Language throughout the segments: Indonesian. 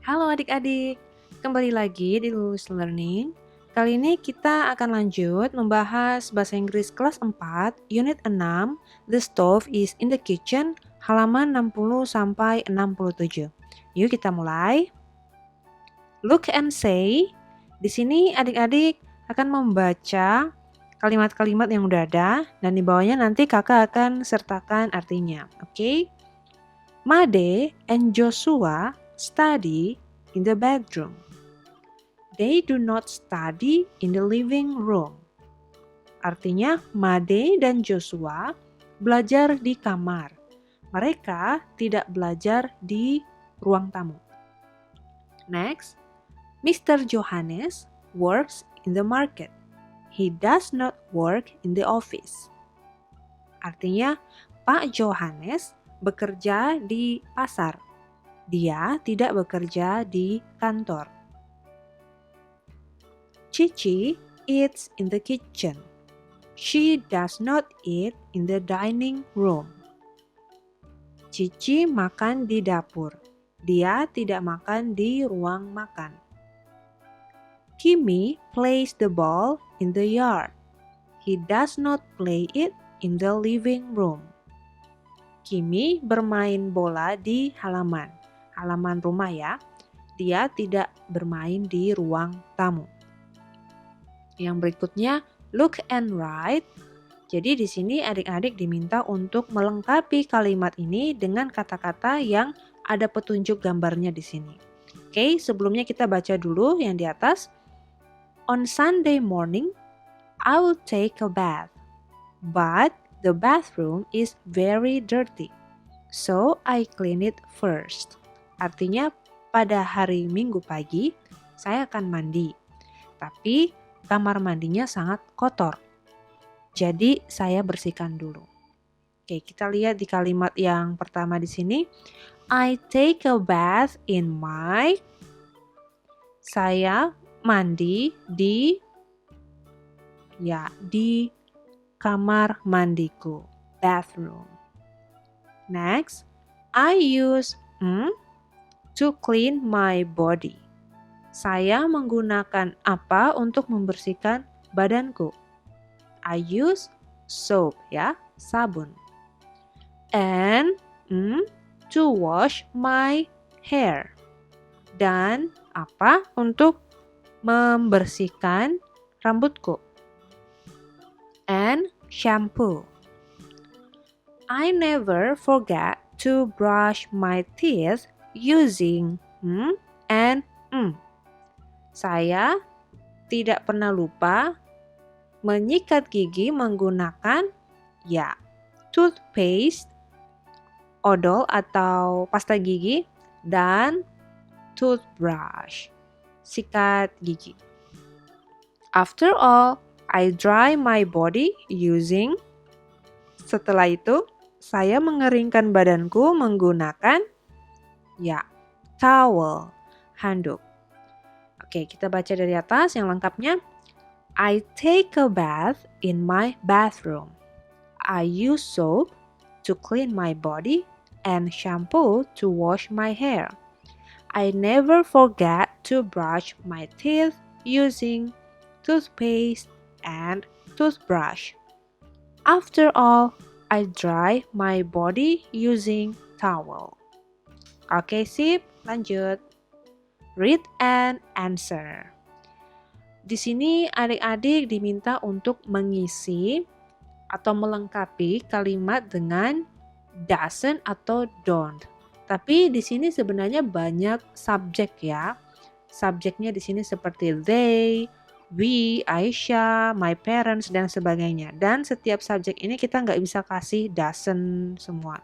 Halo adik-adik, kembali lagi di Lulus Learning. Kali ini kita akan lanjut membahas bahasa Inggris kelas 4, unit 6, The Stove is in the Kitchen, halaman 60-67. Yuk kita mulai. Look and say. Di sini adik-adik akan membaca kalimat-kalimat yang udah ada dan di bawahnya nanti kakak akan sertakan artinya. Oke? Made and Joshua study in the bedroom. They do not study in the living room. Artinya, Made dan Joshua belajar di kamar. Mereka tidak belajar di ruang tamu. Next, Mr. Johannes works in the market. He does not work in the office. Artinya, Pak Johannes bekerja di pasar. Dia tidak bekerja di kantor. Cici eats in the kitchen. She does not eat in the dining room. Cici makan di dapur. Dia tidak makan di ruang makan. Kimi plays the ball in the yard. He does not play it in the living room. Kimi bermain bola di halaman rumah ya. Dia tidak bermain di ruang tamu. Yang berikutnya, look and write. Jadi di sini adik-adik diminta untuk melengkapi kalimat ini dengan kata-kata yang ada petunjuk gambarnya di sini. Oke, sebelumnya kita baca dulu yang di atas. On Sunday morning, I will take a bath, but the bathroom is very dirty, so I clean it first. Artinya pada hari Minggu pagi saya akan mandi, tapi kamar mandinya sangat kotor. Jadi saya bersihkan dulu. Oke, kita lihat di kalimat yang pertama di sini. I take a bath in my. Saya mandi di kamar mandiku, bathroom. Next, I use to clean my body. Saya menggunakan apa untuk membersihkan badanku? I use soap ya, sabun. And to wash my hair. Dan apa untuk membersihkan rambutku? And shampoo. I never forget to brush my teeth using and Saya tidak pernah lupa menyikat gigi menggunakan toothpaste, odol atau pasta gigi, dan toothbrush, sikat gigi. After all, I dry my body using. Setelah itu, saya mengeringkan badanku menggunakan towel, handuk. Oke, kita baca dari atas yang lengkapnya. I take a bath in my bathroom. I use soap to clean my body and shampoo to wash my hair. I never forget to brush my teeth using toothpaste and toothbrush. After all, I dry my body using towel. Oke, sip, lanjut. Read and answer. Di sini adik-adik diminta untuk mengisi atau melengkapi kalimat dengan doesn't atau don't. Tapi di sini sebenarnya banyak subjek ya. Subjeknya di sini seperti they, we, Aisyah, my parents, dan sebagainya. Dan setiap subjek ini kita nggak bisa kasih doesn't semua.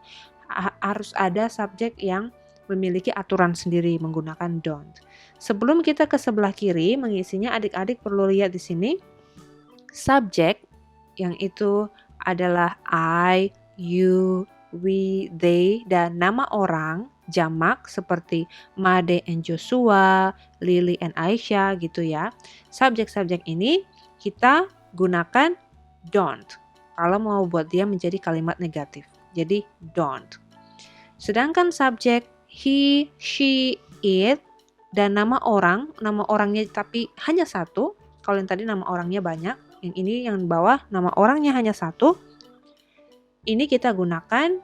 Harus ada subjek yang memiliki aturan sendiri menggunakan don't. Sebelum kita ke sebelah kiri mengisinya, adik-adik perlu lihat di sini subjek yang itu adalah I, you, we, they, dan nama orang jamak seperti Made and Joshua, Lily and Aisyah gitu ya. Subjek-subjek ini kita gunakan don't kalau mau buat dia menjadi kalimat negatif. Jadi don't. Sedangkan subjek he, she, it dan nama orangnya tapi hanya satu. Kalau yang tadi nama orangnya banyak, yang ini yang bawah nama orangnya hanya satu. Ini kita gunakan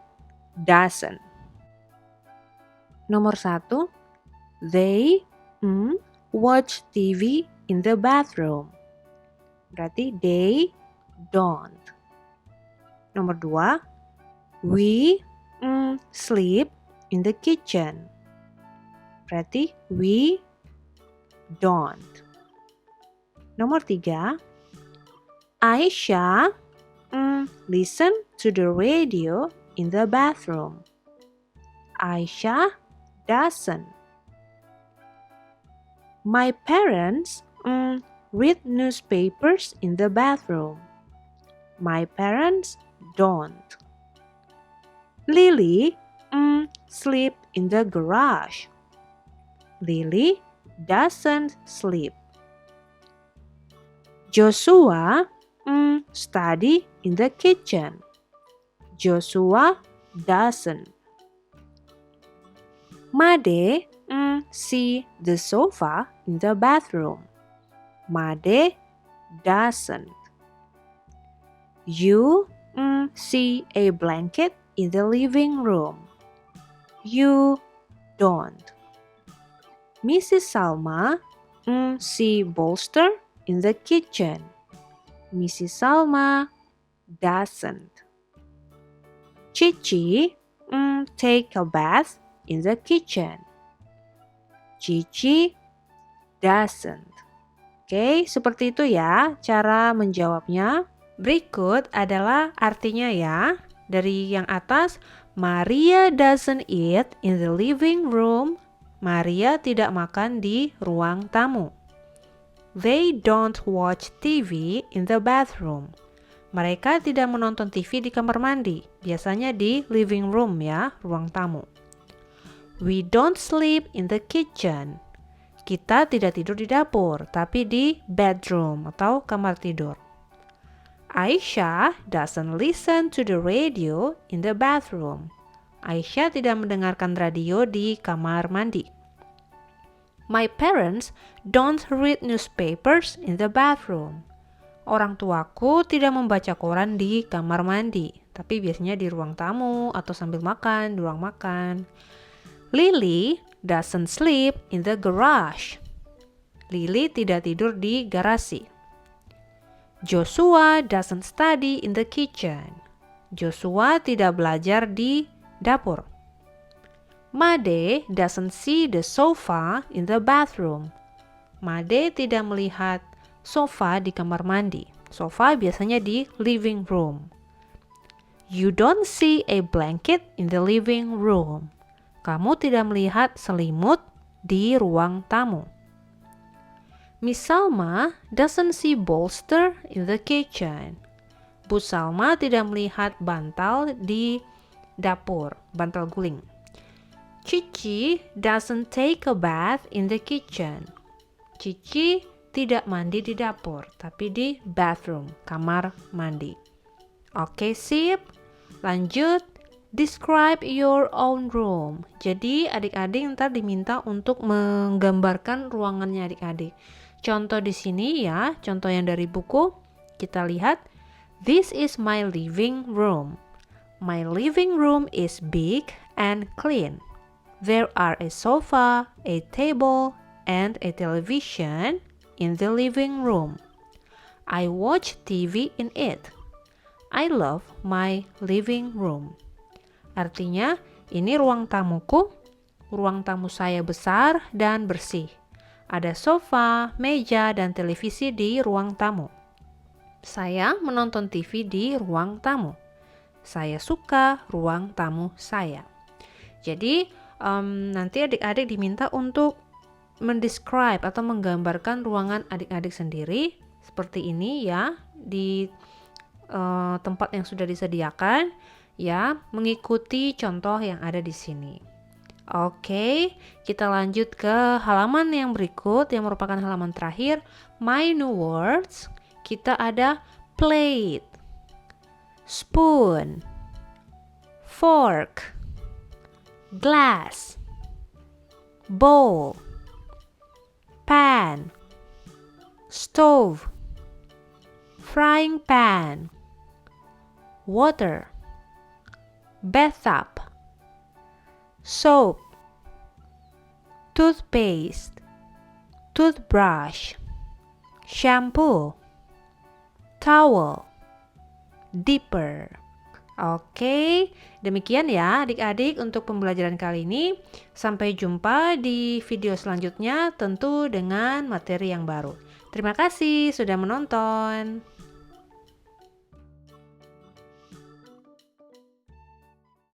doesn't. Nomor 1, they watch TV in the bathroom. Berarti they don't. Nomor 2, we sleep in the kitchen. Berarti we don't. Nomor 3, Aisyah listen to the radio in the bathroom. Aisyah doesn't. My parents read newspapers in the bathroom. My parents don't. Lily sleep in the garage. Lily doesn't sleep. Joshua study in the kitchen. Joshua doesn't. Made see the sofa in the bathroom. Made doesn't. You see a blanket in the living room. You don't. Mrs. Salma see bolster in the kitchen. Mrs. Salma doesn't. Cici take a bath in the kitchen. Cici doesn't. Oke, seperti itu ya cara menjawabnya. Berikut adalah artinya ya. Dari yang atas, Maria doesn't eat in the living room. Maria tidak makan di ruang tamu. They don't watch TV in the bathroom. Mereka tidak menonton TV di kamar mandi. Biasanya di living room ya, ruang tamu. We don't sleep in the kitchen. Kita tidak tidur di dapur, tapi di bedroom atau kamar tidur. Aisyah doesn't listen to the radio in the bathroom. Aisyah tidak mendengarkan radio di kamar mandi. My parents don't read newspapers in the bathroom. Orang tuaku tidak membaca koran di kamar mandi, tapi biasanya di ruang tamu atau sambil makan, di ruang makan. Lily doesn't sleep in the garage. Lily tidak tidur di garasi. Joshua doesn't study in the kitchen. Joshua tidak belajar di dapur. Made doesn't see the sofa in the bathroom. Made tidak melihat sofa di kamar mandi. Sofa biasanya di living room. You don't see a blanket in the living room. Kamu tidak melihat selimut di ruang tamu. Miss Salma doesn't see bolster in the kitchen. Bu Salma tidak melihat bantal di dapur, bantal guling. Cici doesn't take a bath in the kitchen. Cici tidak mandi di dapur, tapi di bathroom, kamar mandi. Oke, sip. Lanjut. Describe your own room. Jadi adik-adik ntar diminta untuk menggambarkan ruangannya adik-adik. Contoh di sini ya, contoh yang dari buku. Kita lihat, this is my living room. My living room is big and clean. There are a sofa, a table, and a television in the living room. I watch TV in it. I love my living room. Artinya, ini ruang tamuku. Ruang tamu saya besar dan bersih. Ada sofa, meja, dan televisi di ruang tamu. Saya menonton TV di ruang tamu. Saya suka ruang tamu saya. Jadi, nanti adik-adik diminta untuk mendescribe atau menggambarkan ruangan adik-adik sendiri. Seperti ini ya, di tempat yang sudah disediakan. Ya, mengikuti contoh yang ada di sini. Oke, kita lanjut ke halaman yang berikut yang merupakan halaman terakhir. My new words. Kita ada plate, spoon, fork, glass, bowl, pan, stove, frying pan, water, bathtub, soap, toothpaste, toothbrush, shampoo, towel, dipper. Oke, demikian ya adik-adik untuk pembelajaran kali ini. Sampai jumpa di video selanjutnya tentu dengan materi yang baru. Terima kasih sudah menonton.